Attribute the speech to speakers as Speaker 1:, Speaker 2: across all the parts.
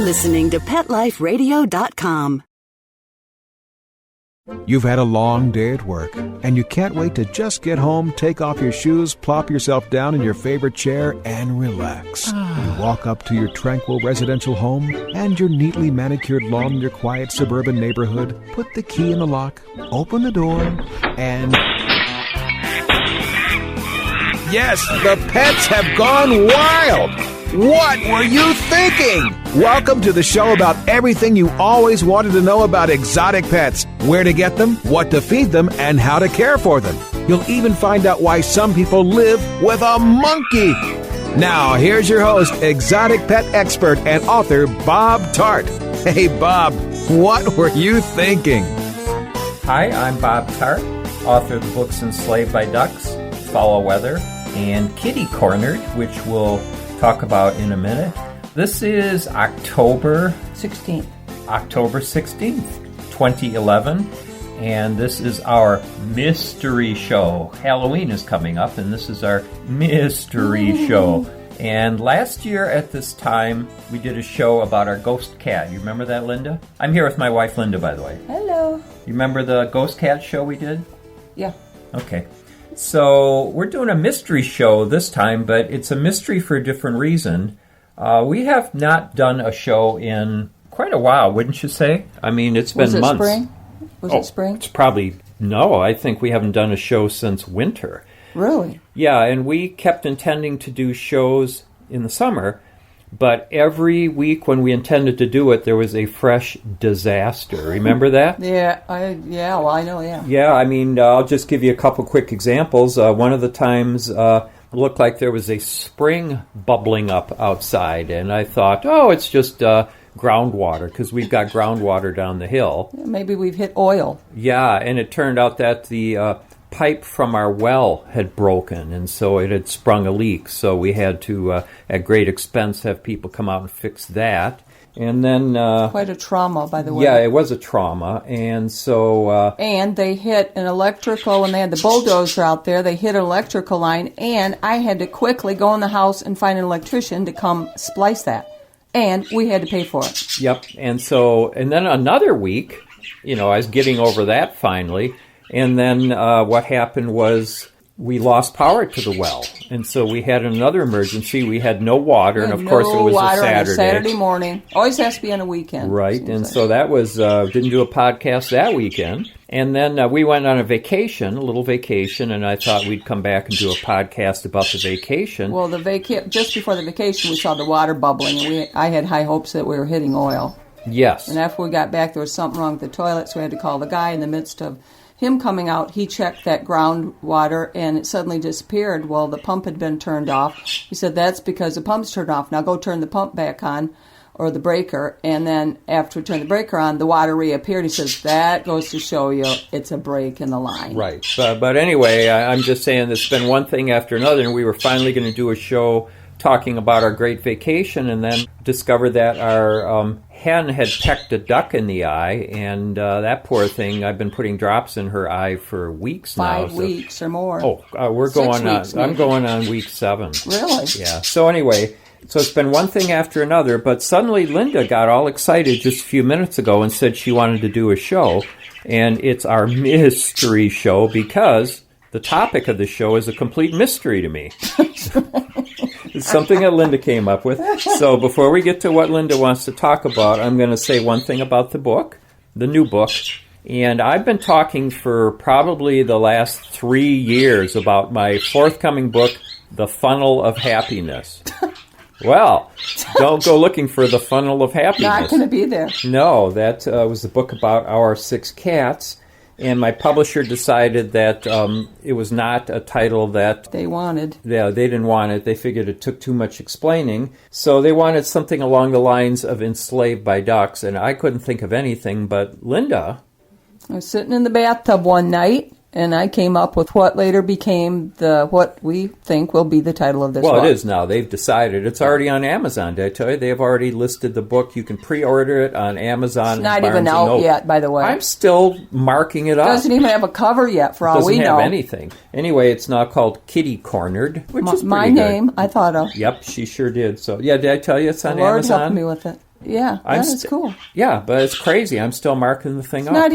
Speaker 1: listening to PetLifeRadio.com.
Speaker 2: You've had a long day at work, and you can't wait to just get home, take off your shoes, plop yourself down in your favorite chair, and relax. You walk up to your tranquil residential home and your neatly manicured lawn in your quiet suburban neighborhood, put the key in the lock, open the door, and... Yes, the pets have gone wild! What were you thinking? Welcome to the show about everything you always wanted to know about exotic pets. Where to get them, what to feed them, and how to care for them. You'll even find out why some people live with a monkey. Now, here's your host, exotic pet expert and author Bob Tarte. Hey, Bob, what were you thinking?
Speaker 3: Hi, I'm Bob Tarte, author of the books Enslaved by Ducks, Foul Weather, and Kitty Cornered, which we'll talk about in a minute. This is October 16th, 2011, and this is our mystery show. Halloween is coming up, and this is our mystery show. And last year at this time, we did a show about our ghost cat. You remember that, Linda? I'm here with my wife, Linda, by the way.
Speaker 4: Hello.
Speaker 3: You remember the ghost cat show we did?
Speaker 4: Yeah.
Speaker 3: Okay. So we're doing a mystery show this time, but it's a mystery for a different reason. We have not done a show in quite a while, wouldn't you say? I mean, it's been months.
Speaker 4: Was it spring?
Speaker 3: It's probably, no, I think we haven't done a show since winter.
Speaker 4: Really?
Speaker 3: Yeah, and we kept intending to do shows in the summer, but every week when we intended to do it, there was a fresh disaster. Remember that?
Speaker 4: Yeah, I know.
Speaker 3: Yeah, I mean, I'll just give you a couple quick examples. One of the times it looked like there was a spring bubbling up outside, and I thought, oh, it's just groundwater, because we've got groundwater down the hill.
Speaker 4: Maybe we've hit oil.
Speaker 3: Yeah, and it turned out that the pipe from our well had broken, and so it had sprung a leak. So we had to, at great expense, have people come out and fix that. And then...
Speaker 4: quite a trauma, by the way.
Speaker 3: Yeah, it was a trauma, and so...
Speaker 4: and they hit an electrical, when they had the bulldozer out there, they hit an electrical line, and I had to quickly go in the house and find an electrician to come splice that. And we had to pay for it.
Speaker 3: Yep, and then another week, I was getting over that finally. And then what happened was we lost power to the well. And so we had another emergency. We had no water, and of course it was a Saturday.
Speaker 4: On a Saturday morning. Always has to be on a weekend.
Speaker 3: Right, and so that was, didn't do a podcast that weekend. And then we went on a little vacation, and I thought we'd come back and do a podcast about the vacation.
Speaker 4: Well, just before the vacation, we saw the water bubbling, and I had high hopes that we were hitting oil.
Speaker 3: Yes.
Speaker 4: And after we got back, there was something wrong with the toilet, so we had to call the guy. In the midst of him coming out, he checked that groundwater, and it suddenly disappeared. Well, the pump had been turned off. He said, that's because the pump's turned off. Now go turn the pump back on, or the breaker. And then after we turned the breaker on, the water reappeared. He says, that goes to show you it's a break in the line.
Speaker 3: Right. But anyway, I'm just saying it's been one thing after another, and we were finally going to do a show talking about our great vacation, and then discovered that our hen had pecked a duck in the eye, and that poor thing, I've been putting drops in her eye for weeks now.
Speaker 4: 5 weeks or more.
Speaker 3: We're going on. I'm going on week 7.
Speaker 4: Really?
Speaker 3: Yeah. So anyway, it's been one thing after another, but suddenly Linda got all excited just a few minutes ago and said she wanted to do a show, and it's our mystery show because the topic of the show is a complete mystery to me. It's something that Linda came up with. So before we get to what Linda wants to talk about, I'm going to say one thing about the book, the new book. And I've been talking for probably the last 3 years about my forthcoming book, The Funnel of Happiness. Well, don't go looking for The Funnel of Happiness.
Speaker 4: Not going to be there.
Speaker 3: No, that was the book about our 6 cats. And my publisher decided that it was not a title that
Speaker 4: they wanted.
Speaker 3: Yeah, they didn't want it. They figured it took too much explaining. So they wanted something along the lines of Enslaved by Ducks, and I couldn't think of anything. But Linda...
Speaker 4: I was sitting in the bathtub one night, and I came up with what later became what we think will be the title of this book.
Speaker 3: Well, it is now. They've decided. It's already on Amazon, did I tell you? They've already listed the book. You can pre-order it on Amazon.
Speaker 4: It's not even out yet, by the way.
Speaker 3: I'm still marking it up.
Speaker 4: It doesn't even have a cover yet, for all we know.
Speaker 3: It doesn't have anything. Anyway, it's now called Kitty Cornered, which is pretty
Speaker 4: my name,
Speaker 3: good.
Speaker 4: I thought of.
Speaker 3: Yep, she sure did. So, yeah, did I tell you it's on
Speaker 4: Lord
Speaker 3: Amazon?
Speaker 4: help me with it. Yeah, that's cool.
Speaker 3: Yeah, but it's crazy. I'm still marking the thing up.
Speaker 4: Not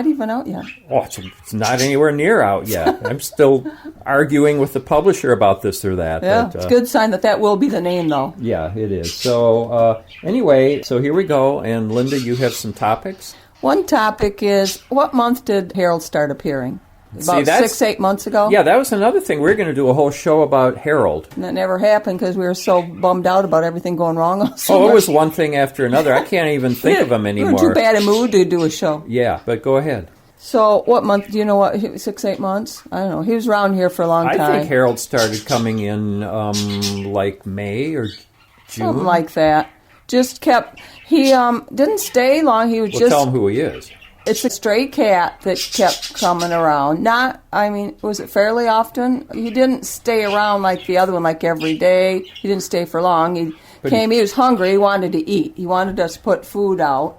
Speaker 4: even out yet.
Speaker 3: Oh, it's not anywhere near out yet. I'm still arguing with the publisher about this or that.
Speaker 4: Yeah,
Speaker 3: but,
Speaker 4: it's a good sign that will be the name, though.
Speaker 3: Yeah, it is. So anyway, so here we go. And Linda, you have some topics?
Speaker 4: One topic is, what month did Harold start appearing? About 6-8 months ago?
Speaker 3: Yeah, that was another thing. We're going to do a whole show about Harold.
Speaker 4: And that never happened because we were so bummed out about everything going wrong.
Speaker 3: It was one thing after another. I can't even think of them anymore.
Speaker 4: We were too bad a mood to do a show.
Speaker 3: Yeah, but go ahead.
Speaker 4: So what month, do you know what, 6-8 months? I don't know. He was around here for a long time.
Speaker 3: I think Harold started coming in like May or June.
Speaker 4: Something like that. Just kept, he didn't stay long. He was
Speaker 3: tell him who he is.
Speaker 4: It's a stray cat that kept coming around. Was it fairly often? He didn't stay around like the other one, like every day. He didn't stay for long. He was hungry, he wanted to eat. He wanted us to put food out.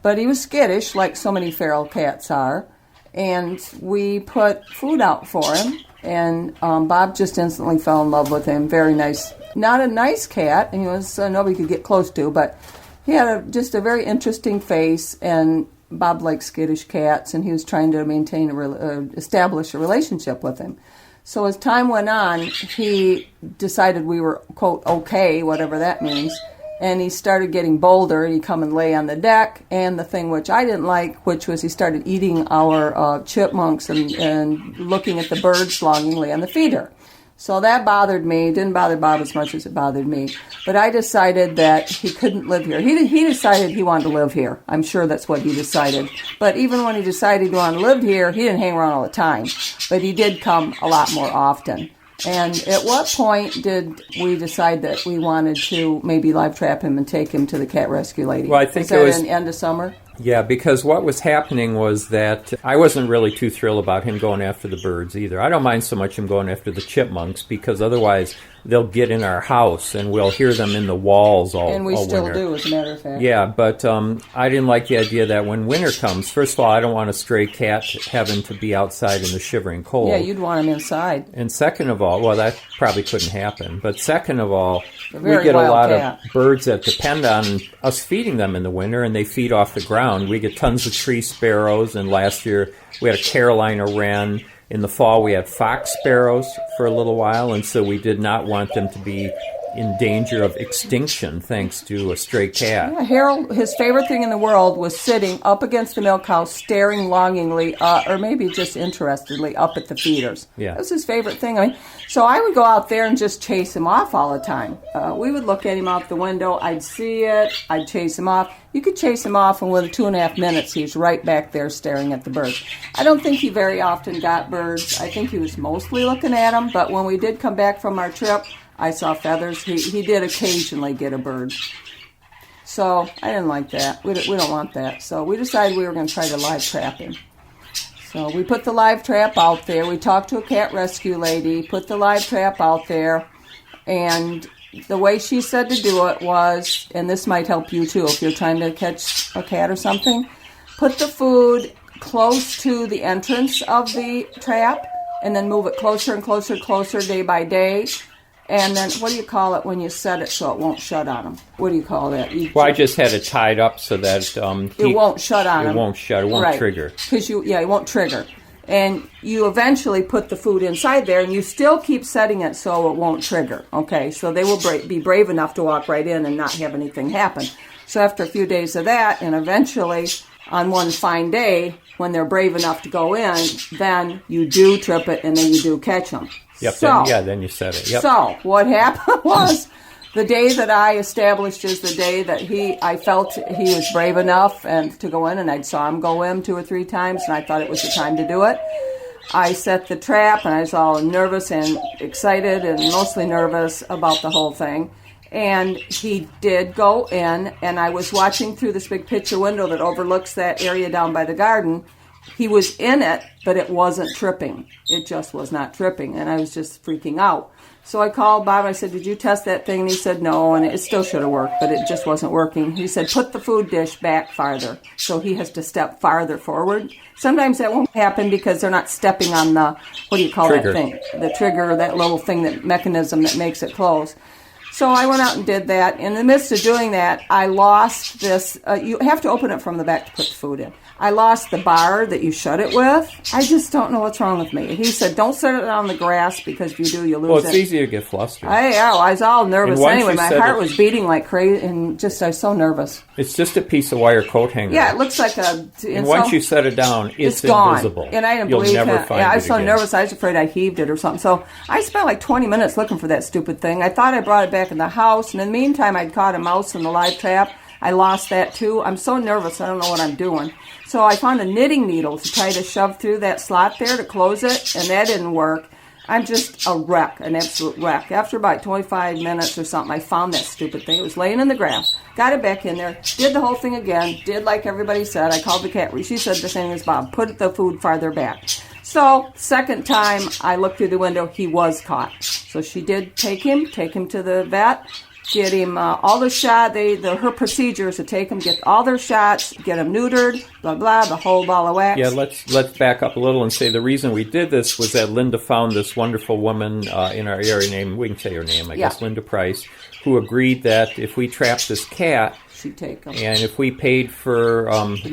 Speaker 4: But he was skittish, like so many feral cats are. And we put food out for him. And Bob just instantly fell in love with him. Very nice. Not a nice cat. He was nobody could get close to, but he had just a very interesting face, and Bob likes skittish cats, and he was trying to establish a relationship with him. So as time went on, he decided we were, quote, okay, whatever that means, and he started getting bolder, and he'd come and lay on the deck, and the thing which I didn't like, which was he started eating our chipmunks and looking at the birds longingly on the feeder. So that bothered me. It didn't bother Bob as much as it bothered me. But I decided that he couldn't live here. He decided he wanted to live here. I'm sure that's what he decided. But even when he decided he wanted to live here, he didn't hang around all the time. But he did come a lot more often. And at what point did we decide that we wanted to maybe live trap him and take him to the cat rescue lady?
Speaker 3: Well, I think
Speaker 4: it was in the end of summer?
Speaker 3: Yeah, because what was happening was that I wasn't really too thrilled about him going after the birds either. I don't mind so much him going after the chipmunks, because otherwise they'll get in our house and we'll hear them in the walls all winter.
Speaker 4: And we still do, as a matter of fact.
Speaker 3: Yeah, but I didn't like the idea that when winter comes, first of all, I don't want a stray cat having to be outside in the shivering cold.
Speaker 4: Yeah, you'd want him inside.
Speaker 3: And second of all, well, that probably couldn't happen, but second of all, we get
Speaker 4: a
Speaker 3: lot of birds that depend on us feeding them in the winter, and they feed off the ground. We get tons of tree sparrows, and last year we had a Carolina wren. In the fall we had fox sparrows for a little while, and so we did not want them to be in danger of extinction thanks to a stray cat.
Speaker 4: Yeah, Harold, his favorite thing in the world was sitting up against the milk house, staring longingly, or maybe just interestedly, up at the feeders.
Speaker 3: Yeah.
Speaker 4: That was his favorite thing. So I would go out there and just chase him off all the time. We would look at him out the window. I'd see it. I'd chase him off. You could chase him off, and within 2.5 minutes, he's right back there staring at the birds. I don't think he very often got birds. I think he was mostly looking at them, but when we did come back from our trip, I saw feathers. He did occasionally get a bird. So I didn't like that. We don't want that. So we decided we were going to try to live trap him. So we put the live trap out there. We talked to a cat rescue lady, put the live trap out there, and the way she said to do it was, and this might help you too if you're trying to catch a cat or something, put the food close to the entrance of the trap and then move it closer and closer and closer day by day. And then, what do you call it when you set it so it won't shut on him? What do you call that?
Speaker 3: Well, I just had it tied up so that
Speaker 4: it won't shut on him.
Speaker 3: It won't shut. It won't trigger.
Speaker 4: Because it won't trigger. And you eventually put the food inside there, and you still keep setting it so it won't trigger. Okay, so they will be brave enough to walk right in and not have anything happen. So after a few days of that, and eventually on one fine day, when they're brave enough to go in, then you do trip it, and then you do catch them.
Speaker 3: Yep. Then you set it. Yep.
Speaker 4: So what happened was, the day that I established is the day that I felt he was brave enough and to go in, and I saw him go in 2 or 3 times, and I thought it was the time to do it. I set the trap, and I was all nervous and excited, and mostly nervous about the whole thing. And he did go in, and I was watching through this big picture window that overlooks that area down by the garden. He was in it, but it wasn't tripping. It just was not tripping, and I was just freaking out. So I called Bob, and I said, did you test that thing? And he said no, and it still should have worked, but it just wasn't working. He said, put the food dish back farther. So he has to step farther forward. Sometimes that won't happen because they're not stepping on the, what do you call
Speaker 3: trigger.
Speaker 4: That thing? The trigger, that little thing, that mechanism that makes it close. So I went out and did that. In the midst of doing that, I lost this. You have to open it from the back to put the food in. I lost the bar that you shut it with. I just don't know what's wrong with me. He said, don't set it on the grass because if you do, you lose it.
Speaker 3: Well, it's easy to get flustered.
Speaker 4: I was all nervous anyway. My heart was beating like crazy and I was so nervous.
Speaker 3: It's just a piece of wire coat hanger.
Speaker 4: Yeah, it looks like a...
Speaker 3: And once you set it down, it's
Speaker 4: gone.
Speaker 3: invisible.
Speaker 4: And I didn't
Speaker 3: You'll
Speaker 4: believe
Speaker 3: never
Speaker 4: it.
Speaker 3: find it
Speaker 4: I was so
Speaker 3: again.
Speaker 4: nervous, I was afraid I heaved it or something. So I spent like 20 minutes looking for that stupid thing. I thought I brought it back in the house, and in the meantime, I'd caught a mouse in the live trap. I lost that too. I'm so nervous, I don't know what I'm doing. So I found a knitting needle to try to shove through that slot there to close it, and that didn't work. I'm just a wreck, an absolute wreck. After about 25 minutes or something, I found that stupid thing. It was laying in the grass. Got it back in there, did the whole thing again, did like everybody said. I called the cat. She said the same as Bob, put the food farther back. So, second time I looked through the window, he was caught. So she did take him to the vet, get him all the shot. Her procedure is to take him, get all their shots, get him neutered, blah blah, the whole ball of wax.
Speaker 3: Yeah, let's back up a little and say the reason we did this was that Linda found this wonderful woman in our area named, we can say her name, I guess, Linda Price, who agreed that if we trapped this cat,
Speaker 4: she'd take him,
Speaker 3: and if we paid for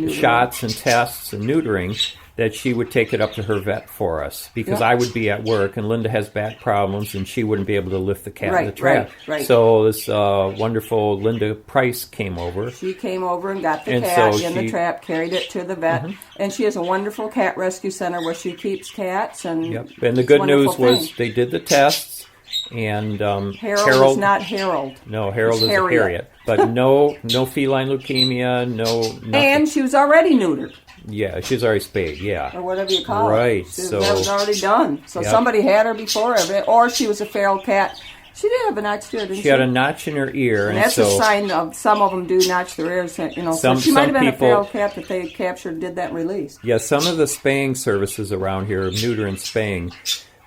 Speaker 3: shots and tests and neutering, that she would take it up to her vet for us, because I would be at work and Linda has back problems and she wouldn't be able to lift the cat in the trap.
Speaker 4: Right.
Speaker 3: So this wonderful Linda Price came over.
Speaker 4: She came over and got the cat in the trap, carried it to the vet, and she has a wonderful cat rescue center where she keeps cats. And
Speaker 3: and the good news was they did the tests. And
Speaker 4: Harold is not Harold.
Speaker 3: No, Harold is a Harriet. But no feline leukemia, nothing.
Speaker 4: And she was already neutered.
Speaker 3: Yeah, she's already spayed,
Speaker 4: or whatever you call it.
Speaker 3: Right.
Speaker 4: That was already done. So somebody had her before, or she was a feral cat. She did have a notched ear, didn't she?
Speaker 3: She had a notch in her ear.
Speaker 4: And that's a sign of some of them do notch their ears. So she might have been a feral cat that they captured and did that release.
Speaker 3: Yeah, some of the spaying services around here, neuter and spaying,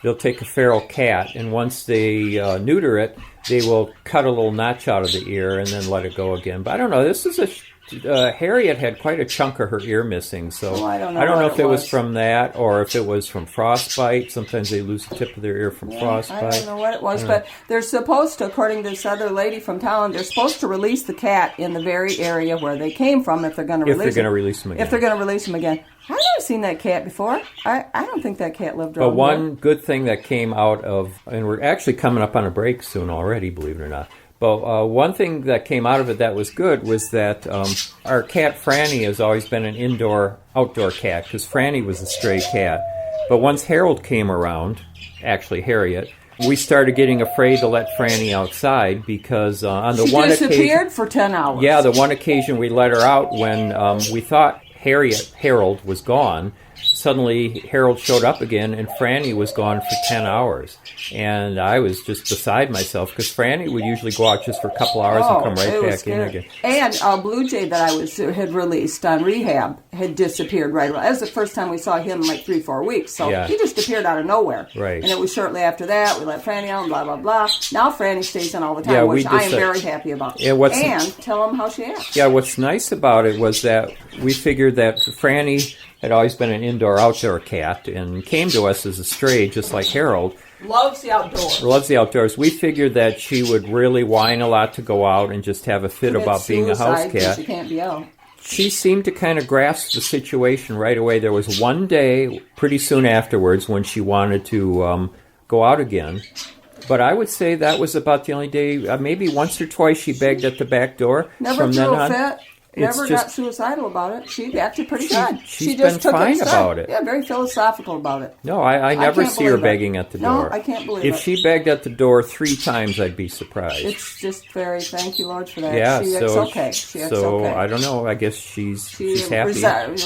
Speaker 3: they'll take a feral cat, and once they neuter it, they will cut a little notch out of the ear and then let it go again. But I don't know. This is Harriet had quite a chunk of her ear missing, so
Speaker 4: I don't know
Speaker 3: if it was from that or if it was from frostbite. Sometimes they lose the tip of their ear from frostbite.
Speaker 4: I don't know what it was, but they're supposed to, according to this other lady from town, they're supposed to release the cat in the very area where they came from if they're going to release him.
Speaker 3: If they're going to release him again.
Speaker 4: If they're going to release him again. I've never seen that cat before. I don't think that cat lived around.
Speaker 3: But one good thing that came out of, and we're actually coming up on a break soon already, believe it or not. But one thing that came out of it that was good was that our cat Franny has always been an indoor-outdoor cat, because Franny was a stray cat. But once Harold came around, actually Harriet, we started getting afraid to let Franny outside because on the one occasion... She
Speaker 4: disappeared for 10 hours.
Speaker 3: Yeah, the one occasion we let her out when we thought Harold was gone. Suddenly, Harold showed up again, and Franny was gone for 10 hours. And I was just beside myself, because Franny would usually go out just for a couple hours and come right back in again.
Speaker 4: And a blue jay that I had released on rehab had disappeared right away. That was the first time we saw him in like 3-4 weeks. So he just appeared out of nowhere.
Speaker 3: Right.
Speaker 4: And it was shortly after that, we let Franny out and blah, blah, blah. Now Franny stays in all the time, which I am very happy about. And tell him how she acts.
Speaker 3: Yeah, what's nice about it was that we figured that Franny had always been an indoor-outdoor cat and came to us as a stray, just like Harold.
Speaker 4: Loves the outdoors.
Speaker 3: We figured that she would really whine a lot to go out and just have a fit about being a house cat.
Speaker 4: She can't be out.
Speaker 3: She seemed to kind of grasp the situation right away. There was one day, pretty soon afterwards, when she wanted to go out again. But I would say that was about the only day, maybe once or twice she begged at the back door.
Speaker 4: Never threw a fit. Never got suicidal about it. She acted pretty good.
Speaker 3: She's been fine about it.
Speaker 4: Yeah, very philosophical about it.
Speaker 3: No, I never see her begging at the door.
Speaker 4: No, I can't believe it.
Speaker 3: If she begged at the door 3 times, I'd be surprised.
Speaker 4: It's just very, thank you, Lord, for that.
Speaker 3: Yeah,
Speaker 4: she acts okay. She acts okay.
Speaker 3: I don't know. I guess she's happy.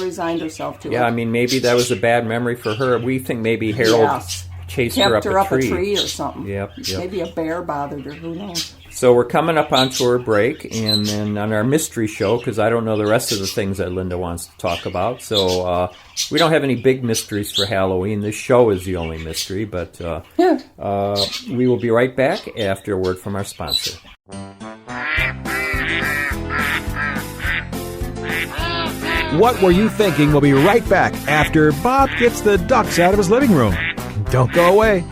Speaker 4: Resigned herself to it.
Speaker 3: Yeah, I mean, maybe that was a bad memory for her. We think maybe Harold chased her up a tree.
Speaker 4: Or something.
Speaker 3: Yep.
Speaker 4: Maybe a bear bothered her. Who knows?
Speaker 3: So we're coming up onto our break, and then on our mystery show, because I don't know the rest of the things that Linda wants to talk about. So we don't have any big mysteries for Halloween. This show is the only mystery, but we will be right back after a word from our sponsor.
Speaker 2: What Were You Thinking? We'll be right back after Bob gets the ducks out of his living room. Don't go away.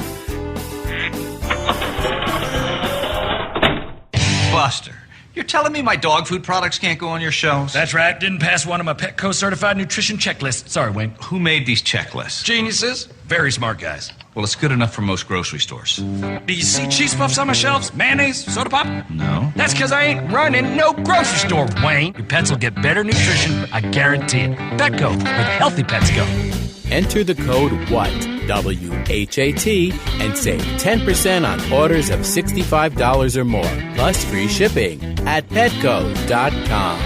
Speaker 5: Buster, you're telling me my dog food products can't go on your shelves?
Speaker 6: That's right. Didn't pass one of my Petco certified nutrition checklists. Sorry, Wayne.
Speaker 5: Who made these checklists?
Speaker 6: Geniuses. Very smart guys.
Speaker 5: Well, it's good enough for most grocery stores.
Speaker 6: Do you see cheese puffs on my shelves? Mayonnaise? Soda pop?
Speaker 5: No.
Speaker 6: That's because I ain't running no grocery store, Wayne. Your pets will get better nutrition, I guarantee it. Petco, where the healthy pets go.
Speaker 7: Enter the code WHAT, W-H-A-T, and save 10% on orders of $65 or more, plus free shipping at petco.com.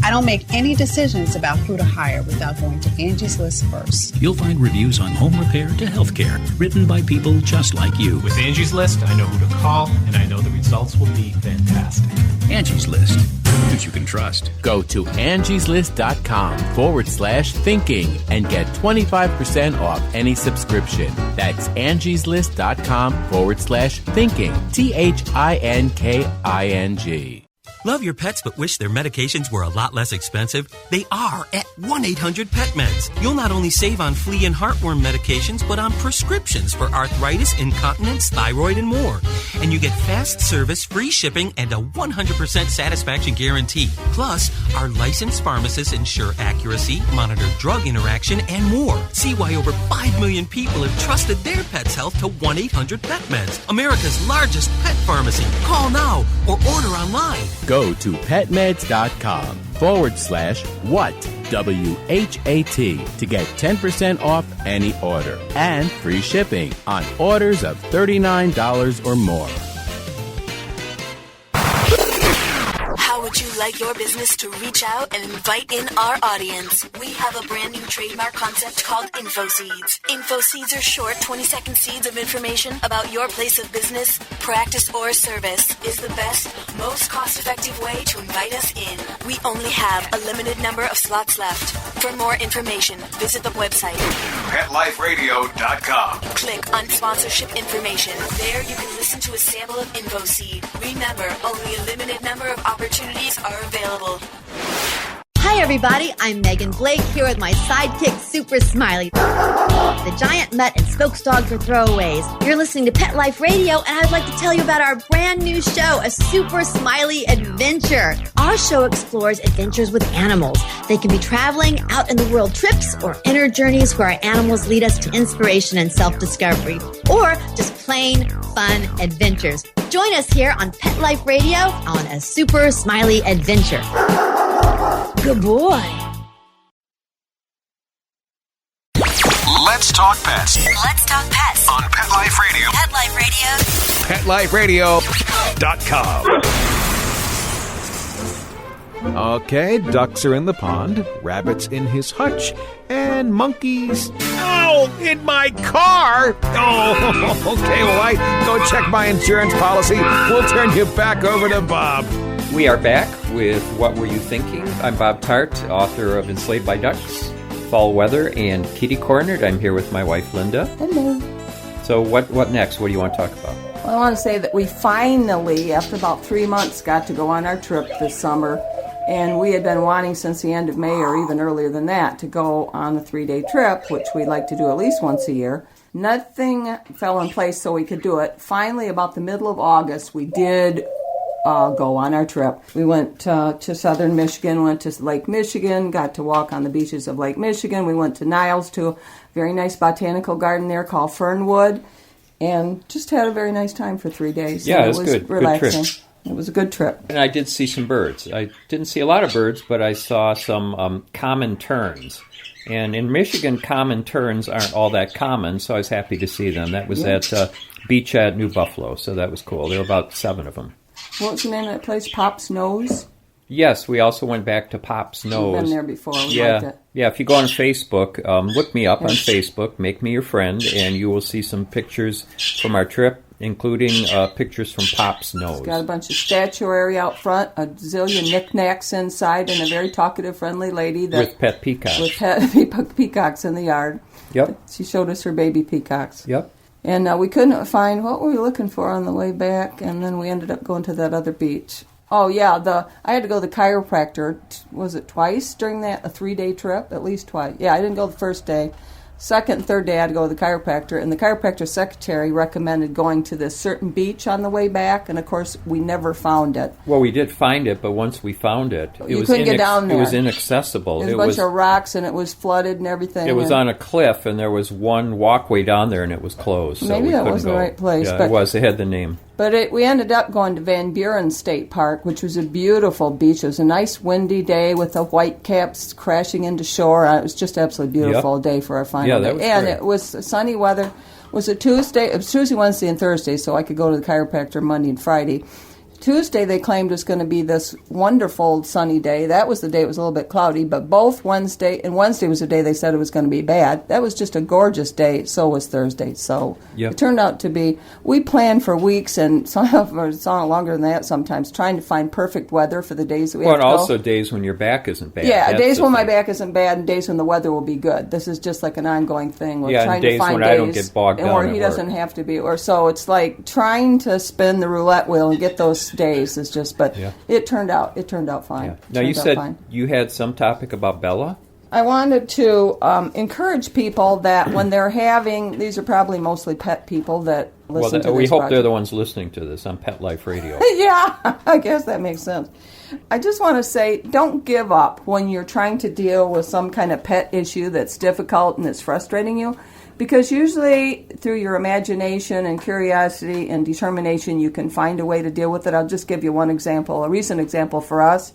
Speaker 8: I don't make any decisions about who to hire without going to Angie's List first.
Speaker 9: You'll find reviews on home repair to healthcare, written by people just like you.
Speaker 10: With Angie's List, I know who to call, and I know the results will be fantastic.
Speaker 9: Angie's List. Who you can trust.
Speaker 7: Go to angieslist.com/thinking and get 25% off any subscription. That's angieslist.com/thinking. THINKING.
Speaker 11: Love your pets but wish their medications were a lot less expensive? They are at 1-800-PET-MEDS. You'll not only save on flea and heartworm medications, but on prescriptions for arthritis, incontinence, thyroid, and more. And you get fast service, free shipping, and a 100% satisfaction guarantee. Plus, our licensed pharmacists ensure accuracy, monitor drug interaction, and more. See why over 5 million people have trusted their pet's health to 1-800-PET-MEDS, America's largest pet pharmacy. Call now or order online.
Speaker 7: Go to petmeds.com/what, W-H-A-T, to get 10% off any order and free shipping on orders of $39 or more.
Speaker 12: How would you like your business to reach out and invite in our audience? We have a brand new trademark concept called InfoSeeds. InfoSeeds are short 20-second seeds of information about your place of business, practice, or service. Is the best, most cost-effective way to invite us in. We only have a limited number of slots left. For more information, visit the website
Speaker 2: PetLifeRadio.com.
Speaker 12: Click on sponsorship information. There you can listen to a sample of InfoSeed. Remember, only a limited number of opportunities are available.
Speaker 13: Hi everybody, I'm Megan Blake here with my sidekick Super Smiley, the giant mutt and spokes dog for throwaways. You're listening to Pet Life Radio, and I'd like to tell you about our brand new show, A Super Smiley Adventure. Our show explores adventures with animals. They can be traveling, out in the world trips, or inner journeys where our animals lead us to inspiration and self-discovery, or just plain fun adventures. Join us here on Pet Life Radio on A Super Smiley Adventure. Good boy.
Speaker 2: Let's talk pets.
Speaker 12: Let's talk pets
Speaker 2: On Pet Life Radio.
Speaker 12: Pet Life Radio.
Speaker 2: PetLifeRadio.com. Okay, ducks are in the pond, rabbits in his hutch, and monkeys... Oh, in my car! Oh, okay, well, I go check my insurance policy. We'll turn you back over to Bob.
Speaker 3: We are back with What Were You Thinking? I'm Bob Tarte, author of Enslaved by Ducks, Fall Weather, and Kitty Cornered. I'm here with my wife, Linda.
Speaker 4: Hello.
Speaker 3: So what next? What do you want to talk about?
Speaker 4: Well, I want to say that we finally, after about 3 months, got to go on our trip this summer. And we had been wanting since the end of May, or even earlier than that, to go on a 3-day trip, which we like to do at least once a year. Nothing fell in place so we could do it. Finally, about the middle of August, we did go on our trip. We went to southern Michigan, went to Lake Michigan, got to walk on the beaches of Lake Michigan. We went to Niles, to a very nice botanical garden there called Fernwood, and just had a very nice time for 3 days.
Speaker 3: Yeah, it was good.
Speaker 4: Relaxing.
Speaker 3: Good trip.
Speaker 4: It was a good trip.
Speaker 3: And I did see some birds. I didn't see a lot of birds, but I saw some common terns. And in Michigan, common terns aren't all that common, so I was happy to see them. That was at beach at New Buffalo, so that was cool. There were about 7 of them.
Speaker 4: What was the name of that place? Pop's Nose?
Speaker 3: Yes, we also went back to Pop's Nose.
Speaker 4: We've been there before. We liked it.
Speaker 3: Yeah, if you go on Facebook, look me up on Facebook, make me your friend, and you will see some pictures from our trip, including pictures from Pop's Nose.
Speaker 4: It's got a bunch of statuary out front, a zillion knickknacks inside, and a very talkative, friendly lady.
Speaker 3: With pet peacocks.
Speaker 4: With pet peacocks in the yard.
Speaker 3: Yep.
Speaker 4: She showed us her baby peacocks.
Speaker 3: Yep.
Speaker 4: And we couldn't find what we were looking for on the way back, and then we ended up going to that other beach. Oh, yeah, I had to go to the chiropractor, was it twice during that, a 3-day trip? At least twice. Yeah, I didn't go the first day. second, third day I had to go to the chiropractor, and the chiropractor secretary recommended going to this certain beach on the way back, and of course we never found it.
Speaker 3: Well, we did find it, but once we found it,
Speaker 4: you couldn't get down there.
Speaker 3: It was inaccessible.
Speaker 4: There was a bunch of rocks, and it was flooded and everything.
Speaker 3: It was on a cliff, and there was one walkway down there, and it was closed.
Speaker 4: Maybe
Speaker 3: so
Speaker 4: that wasn't the right place.
Speaker 3: Yeah,
Speaker 4: but
Speaker 3: it was. It had the name.
Speaker 4: But we ended up going to Van Buren State Park, which was a beautiful beach. It was a nice windy day with the white caps crashing into shore. It was just absolutely beautiful day for our final day. And it was sunny weather. It was Tuesday, Wednesday, and Thursday, so I could go to the chiropractor Monday and Friday. Tuesday they claimed it was going to be this wonderful sunny day. That was the day it was a little bit cloudy, but both Wednesday was the day they said it was going to be bad. That was just a gorgeous day. So was Thursday. So it turned out to be, we planned for weeks, and some of us longer than that sometimes, trying to find perfect weather for the days that we have to go.
Speaker 3: Well, and also days when your back isn't bad.
Speaker 4: Yeah, days when my back isn't bad and days when the weather will be good. This is just like an ongoing thing. We're trying to find
Speaker 3: days when I don't get bogged down
Speaker 4: where he doesn't have to be. Or so it's like trying to spin the roulette wheel and get those days is just, but it turned out fine.
Speaker 3: Yeah. Now you said you had some topic about Bella.
Speaker 4: I wanted to encourage people that when they're having, these are probably mostly pet people that listen to this
Speaker 3: we hope
Speaker 4: project.
Speaker 3: they're the ones listening to this on Pet Life Radio.
Speaker 4: Yeah, I guess that makes sense. I just want to say, don't give up when you're trying to deal with some kind of pet issue that's difficult and that's frustrating you. Because usually through your imagination and curiosity and determination, you can find a way to deal with it. I'll just give you one example, a recent example for us.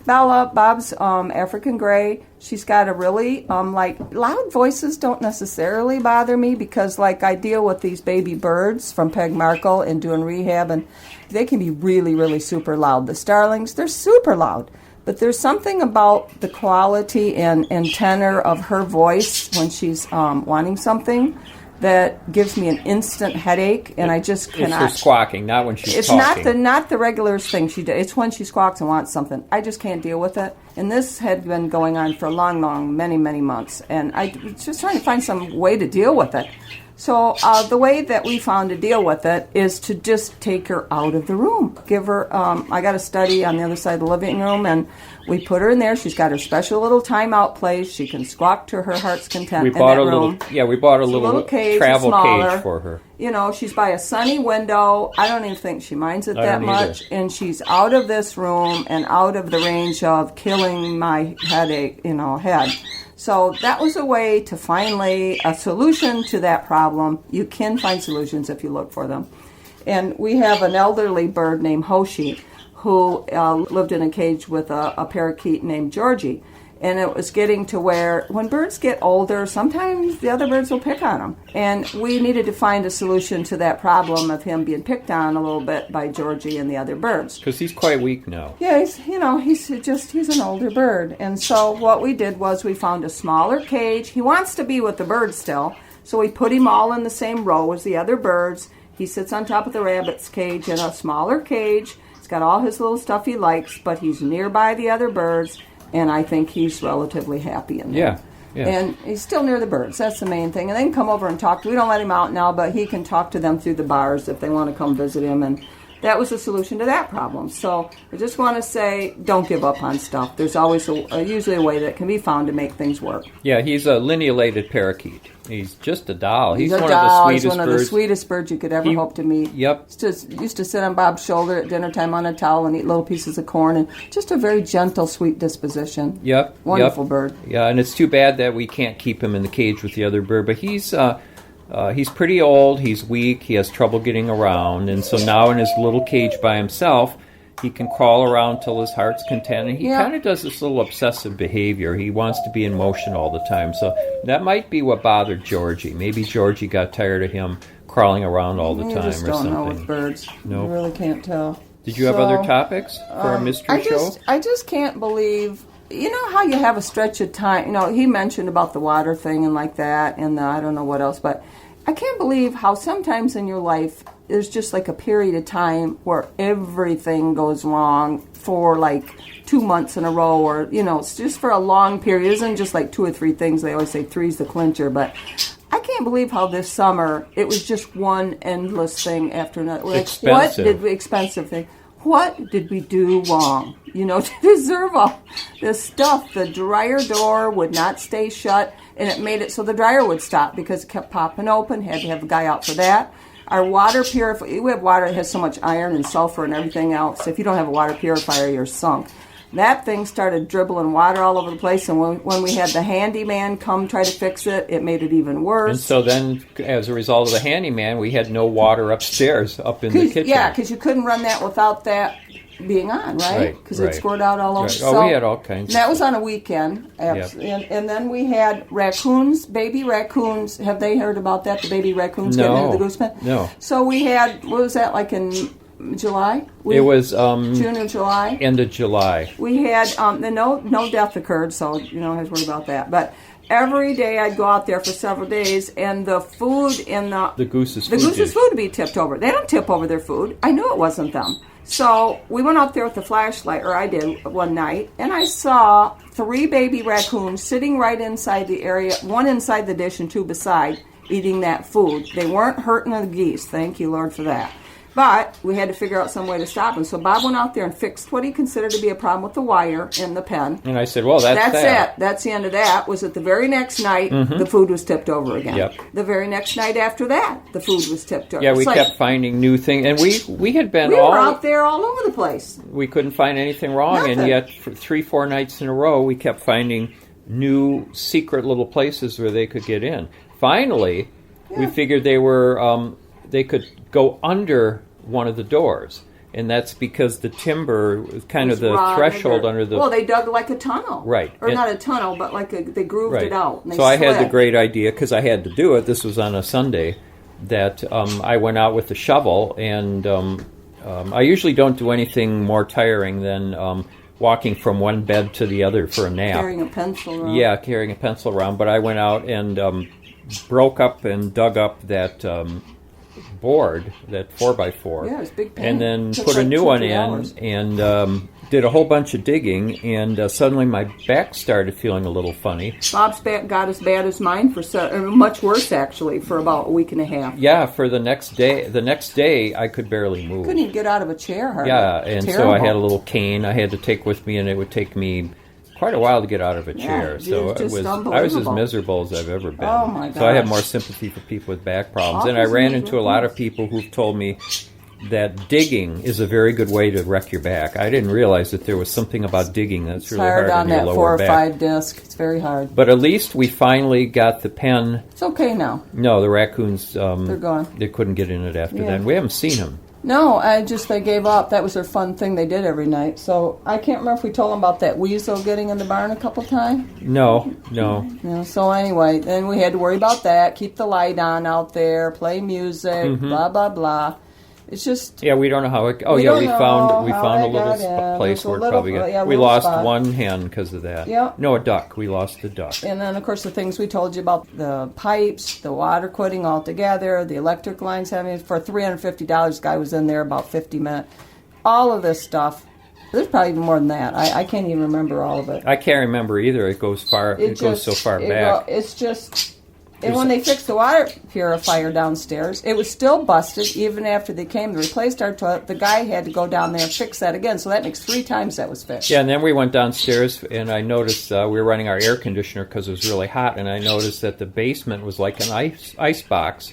Speaker 4: Bella, Bob's African Gray, she's got a really, loud voices don't necessarily bother me because, I deal with these baby birds from Peg Markle and doing rehab, and they can be really, really super loud. The starlings, they're super loud. But there's something about the quality and tenor of her voice when she's wanting something that gives me an instant headache, and I just cannot.
Speaker 3: It's her squawking, not when she's talking.
Speaker 4: It's not the regular thing she does. It's when she squawks and wants something. I just can't deal with it. And this had been going on for many, many months, and I was just trying to find some way to deal with it. So the way that we found to deal with it is to just take her out of the room. Give her, I got a study on the other side of the living room, and we put her in there. She's got her special little timeout place. She can squawk to her heart's content in that room.
Speaker 3: We bought a little
Speaker 4: cage,
Speaker 3: travel cage for her.
Speaker 4: You know, she's by a sunny window. I don't even think she minds it that much. And she's out of this room and out of the range of killing my head. So that was a way to finally, a solution to that problem. You can find solutions if you look for them. And we have an elderly bird named Hoshi who lived in a cage with a parakeet named Georgie. And it was getting to where when birds get older, sometimes the other birds will pick on them. And we needed to find a solution to that problem of him being picked on a little bit by Georgie and the other birds.
Speaker 3: Because he's quite weak now.
Speaker 4: Yeah, he's an older bird. And so what we did was we found a smaller cage. He wants to be with the birds still, so we put him all in the same row as the other birds. He sits on top of the rabbit's cage in a smaller cage. He's got all his little stuff he likes, but he's nearby the other birds. And I think he's relatively happy in there.
Speaker 3: Yeah.
Speaker 4: And he's still near the birds. That's the main thing. And they can come over and talk. We don't let him out now, but he can talk to them through the bars if they want to come visit him. And that was the solution to that problem. So I just want to say, don't give up on stuff. There's always usually a way that can be found to make things work.
Speaker 3: Yeah, he's a linealated parakeet. He's just a doll.
Speaker 4: He's one of the sweetest birds you could ever hope to meet.
Speaker 3: Yep.
Speaker 4: Used to sit on Bob's shoulder at dinner time on a towel and eat little pieces of corn, and just a very gentle, sweet disposition.
Speaker 3: Yep.
Speaker 4: Wonderful bird.
Speaker 3: Yeah, and it's too bad that we can't keep him in the cage with the other bird, but he's pretty old, he's weak, he has trouble getting around, and so now in his little cage by himself, he can crawl around till his heart's content, and he kind of does this little obsessive behavior. He wants to be in motion all the time, so that might be what bothered Georgie. Maybe Georgie got tired of him crawling around all the time or something.
Speaker 4: You just don't know with birds.
Speaker 3: Nope.
Speaker 4: You really can't tell.
Speaker 3: Did you have other topics for our mystery show?
Speaker 4: I just can't believe... You know how you have a stretch of time... You know, he mentioned about the water thing and like that, and I don't know what else, but I can't believe how sometimes in your life there's just like a period of time where everything goes wrong for like 2 months in a row, or, you know, it's just for a long period. It isn't just like 2 or 3 things. They always say 3's the clincher, but I can't believe how this summer it was just one endless thing after another. Like, expensive thing. What did we do wrong, you know, to deserve all this stuff? The dryer door would not stay shut. and it made it so the dryer would stop because it kept popping open. Had to have a guy out for that. Our water purifier, we have water that has so much iron and sulfur and everything else. If you don't have a water purifier, you're sunk. That thing started dribbling water all over the place, and when we had the handyman come try to fix it, it made it even worse.
Speaker 3: And so then, as a result of the handyman, we had no water upstairs, up in the kitchen.
Speaker 4: Yeah, because you couldn't run that without that being on, right? Because it squirted out all over.
Speaker 3: Right.
Speaker 4: So,
Speaker 3: we had all kinds.
Speaker 4: And that was on a weekend.
Speaker 3: Yep.
Speaker 4: And then we had raccoons, baby raccoons. Have they heard about that? The baby raccoons getting into the goose pen?
Speaker 3: No.
Speaker 4: So we had, what was that, like in July?
Speaker 3: It was
Speaker 4: June or July.
Speaker 3: End of July.
Speaker 4: We had no death occurred, so you don't have to worry about that. But every day I'd go out there for several days, and the food in the
Speaker 3: goose's
Speaker 4: food would be tipped over. They don't tip over their food. I knew it wasn't them. So we went out there with the flashlight, or I did one night, and I saw 3 baby raccoons sitting right inside the area, one inside the dish and 2 beside, eating that food. They weren't hurting the geese. Thank you, Lord, for that. But we had to figure out some way to stop them. So Bob went out there and fixed what he considered to be a problem with the wire in the pen.
Speaker 3: And I said, well, that's
Speaker 4: it. That's the end of that. Was that the very next night, the food was tipped over again.
Speaker 3: Yep.
Speaker 4: The very next night after that, the food was tipped over.
Speaker 3: Yeah, we kept finding new things. And we had been
Speaker 4: we were out there all over the place.
Speaker 3: We couldn't find anything wrong.
Speaker 4: Nothing.
Speaker 3: And yet, for 3-4 nights in a row, we kept finding new secret little places where they could get in. Finally, we figured they could go under one of the doors, and that's because the timber was kind of the threshold under the...
Speaker 4: Well, they dug like a tunnel.
Speaker 3: Right.
Speaker 4: Or not a tunnel, but like they grooved it out. And
Speaker 3: so I had the great idea, because I had to do it, this was on a Sunday, that I went out with a shovel, and I usually don't do anything more tiring than walking from one bed to the other for a nap.
Speaker 4: Carrying a pencil around.
Speaker 3: Yeah, carrying a pencil around, but I went out and broke up and dug up that... board, that 4x4.
Speaker 4: Yeah, it was big pain.
Speaker 3: And then put a new one in and did a whole bunch of digging, and suddenly my back started feeling a little funny.
Speaker 4: Bob's back got as bad as mine, much worse actually, for about a week and a half.
Speaker 3: Yeah, for the next day I could barely move.
Speaker 4: Couldn't even get out of a chair hardly.
Speaker 3: Yeah, and
Speaker 4: Terrible.
Speaker 3: so I had a little cane I had to take with me, and it would take me quite a while to get out of a chair. So I was as miserable as I've ever been.
Speaker 4: Oh my gosh.
Speaker 3: So I have more sympathy for people with back problems. And I ran into a lot of people who've told me that digging is a very good way to wreck your back. I didn't realize that there was something about digging that's really hard on your lower back.
Speaker 4: Hard on that 4 or 5 disc. It's very hard.
Speaker 3: But at least we finally got the pen.
Speaker 4: It's okay now.
Speaker 3: No, the raccoons,
Speaker 4: they're gone.
Speaker 3: They couldn't get in it after that. We haven't seen them.
Speaker 4: No, they gave up. That was their fun thing they did every night. So I can't remember if we told them about that weasel getting in the barn a couple times.
Speaker 3: No.
Speaker 4: So anyway, then we had to worry about that, keep the light on out there, play music, blah, blah, blah. It's just...
Speaker 3: Yeah, we don't know how it... Oh, yeah, we found a little place where it probably got...
Speaker 4: Yeah,
Speaker 3: we lost one hen because of that.
Speaker 4: Yeah.
Speaker 3: No, a duck. We lost a duck.
Speaker 4: And then, of course, the things we told you about, the pipes, the water quitting altogether, the electric lines having... For $350, the guy was in there about 50 minutes. All of this stuff. There's probably even more than that. I can't even remember all of it.
Speaker 3: I can't remember either. It goes far. It goes so far back.
Speaker 4: It's just... And when they fixed the water purifier downstairs, it was still busted even after they came to replace our toilet. The guy had to go down there and fix that again, so that makes 3 times that was fixed.
Speaker 3: Yeah, and then we went downstairs, and I noticed we were running our air conditioner because it was really hot, and I noticed that the basement was like an ice box,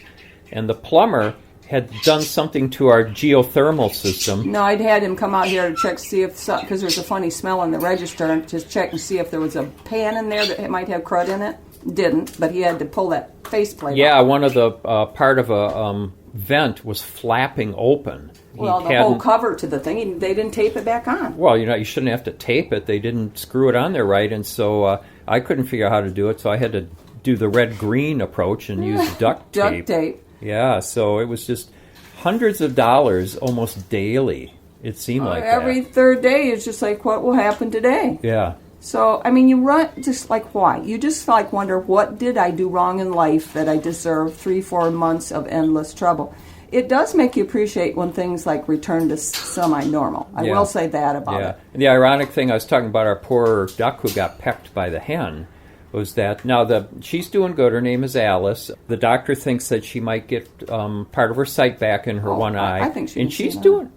Speaker 3: and the plumber had done something to our geothermal system.
Speaker 4: No, I'd had him come out here to check to see if, because there's a funny smell in the register, and just check and see if there was a pan in there that might have crud in it. Didn't, but he had to pull that faceplate off.
Speaker 3: One of the part of a vent was flapping open.
Speaker 4: Well, the whole cover to the thing, they didn't tape it back on.
Speaker 3: Well, you shouldn't have to tape it. They didn't screw it on there right, and so I couldn't figure out how to do it, so I had to do the red-green approach and use duct tape.
Speaker 4: Duct tape.
Speaker 3: Yeah, so it was just hundreds of dollars almost daily. It seemed like
Speaker 4: every third day, it's just like, what will happen today?
Speaker 3: Yeah.
Speaker 4: So, I mean, you run, just like, why? You just, like, wonder, what did I do wrong in life that I deserve 3-4 months of endless trouble? It does make you appreciate when things, like, return to semi-normal. I will say that about it.
Speaker 3: And the ironic thing, I was talking about our poor duck who got pecked by the hen, was that, now, she's doing good. Her name is Alice. The doctor thinks that she might get part of her sight back in her one eye.
Speaker 4: I think she
Speaker 3: and she's doing...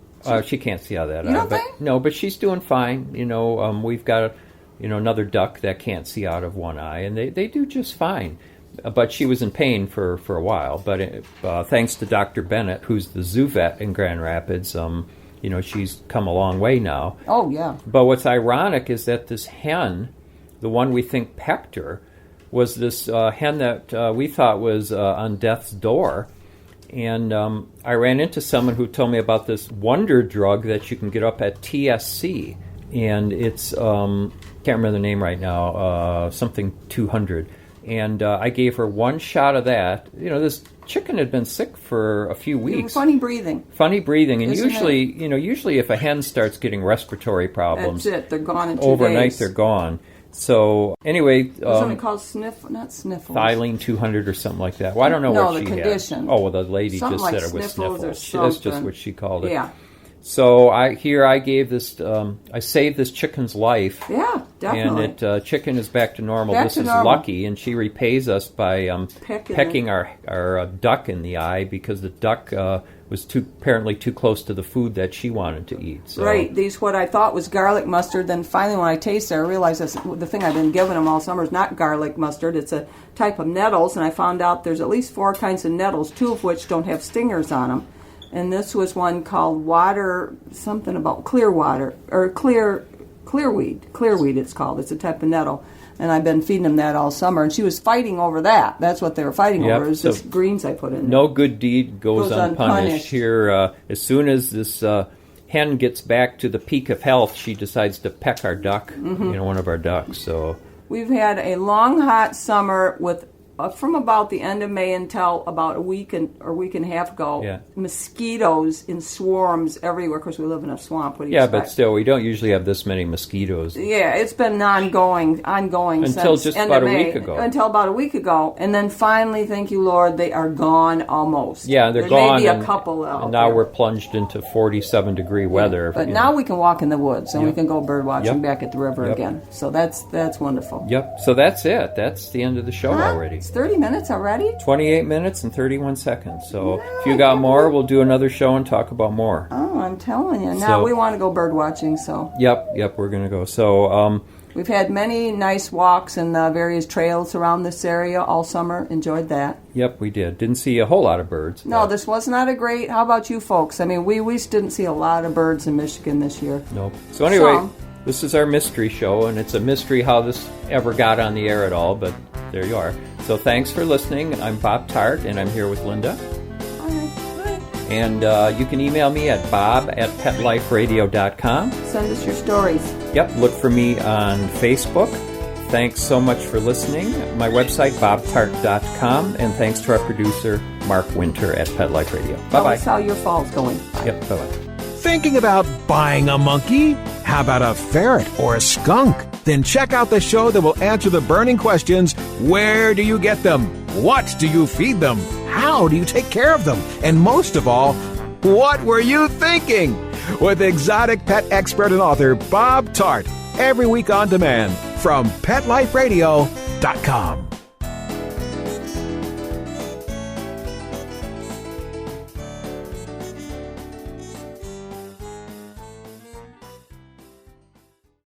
Speaker 3: she can't see out of that eye.
Speaker 4: You don't think?
Speaker 3: No, but she's doing fine. We've got... another duck that can't see out of one eye, and they do just fine. But she was in pain for a while. But thanks to Dr. Bennett, who's the zoo vet in Grand Rapids, she's come a long way now.
Speaker 4: Oh, yeah.
Speaker 3: But what's ironic is that this hen, the one we think pecked her, was this hen that we thought was on death's door. And I ran into someone who told me about this wonder drug that you can get up at TSC. And it's, can't remember the name right now, something 200. And I gave her one shot of that. This chicken had been sick for a few weeks.
Speaker 4: Funny breathing.
Speaker 3: And usually if a hen starts getting respiratory problems,
Speaker 4: that's it. They're gone in 2
Speaker 3: overnight
Speaker 4: days.
Speaker 3: They're gone. So anyway,
Speaker 4: something called sniffles.
Speaker 3: Thylene 200 or something like that. Well, I don't know what she
Speaker 4: condition.
Speaker 3: had. Oh, well, the lady
Speaker 4: something
Speaker 3: just
Speaker 4: like
Speaker 3: said it was sniffles. That's just what she called it.
Speaker 4: Yeah.
Speaker 3: So I gave this. I saved this chicken's life.
Speaker 4: Yeah, definitely.
Speaker 3: And chicken is back to normal.
Speaker 4: This
Speaker 3: is
Speaker 4: normal.
Speaker 3: lucky, and she repays us by pecking our duck in the eye because the duck was apparently too close to the food that she wanted to eat. So.
Speaker 4: Right. These what I thought was garlic mustard. Then finally, when I tasted it, I realized the thing I've been giving them all summer is not garlic mustard. It's a type of nettles, and I found out there's at least 4 kinds of nettles, 2 of which don't have stingers on them. And this was one called something about clearwater, or clearweed. Clearweed it's called. It's a type of nettle. And I've been feeding them that all summer. And she was fighting over that. That's what they were fighting over, is this greens I put in there.
Speaker 3: No good deed goes unpunished. Here, as soon as this hen gets back to the peak of health, she decides to peck our duck, one of our ducks. So
Speaker 4: we've had a long, hot summer with from about the end of May until about a week and a half ago, mosquitoes in swarms everywhere. Of course, we live in a swamp. What do you expect?
Speaker 3: But still, we don't usually have this many mosquitoes.
Speaker 4: Yeah, it's been ongoing
Speaker 3: until
Speaker 4: since
Speaker 3: just
Speaker 4: end
Speaker 3: about
Speaker 4: of
Speaker 3: a
Speaker 4: May,
Speaker 3: week ago.
Speaker 4: Until about a week ago, and then finally, thank you, Lord, they are gone almost.
Speaker 3: Yeah, they're gone.
Speaker 4: Maybe a couple out
Speaker 3: and now
Speaker 4: there.
Speaker 3: We're plunged into 47-degree weather.
Speaker 4: But now we can walk in the woods and we can go bird watching back at the river again. So that's wonderful.
Speaker 3: Yep. So that's it. That's the end of the show already.
Speaker 4: It's 30 minutes already.
Speaker 3: 28 minutes and 31 seconds. So if you got more, we'll do another show and talk about more.
Speaker 4: Oh, I'm telling you. Now we want to go bird watching, so.
Speaker 3: Yep, we're going to go. So
Speaker 4: we've had many nice walks in various trails around this area all summer. Enjoyed that.
Speaker 3: Yep, we did. Didn't see a whole lot of birds.
Speaker 4: No, this was not a great. How about you folks? I mean, we didn't see a lot of birds in Michigan this year.
Speaker 3: Nope. So anyway, this is our mystery show, and it's a mystery how this ever got on the air at all, but there you are. So thanks for listening. I'm Bob Tarte, and I'm here with Linda.
Speaker 4: Hi.
Speaker 3: And you can email me at bob@petliferadio.com.
Speaker 4: Send us your stories.
Speaker 3: Yep, look for me on Facebook. Thanks so much for listening. My website, bobtarte.com, and thanks to our producer, Mark Winter at Pet Life Radio. Bye-bye.
Speaker 4: Tell us how your fall's going.
Speaker 3: Yep, bye-bye.
Speaker 2: Thinking about buying a monkey? How about a ferret or a skunk? Then check out the show that will answer the burning questions. Where do you get them? What do you feed them? How do you take care of them? And most of all, what were you thinking? With exotic pet expert and author Bob Tarte. Every week on demand from PetLifeRadio.com.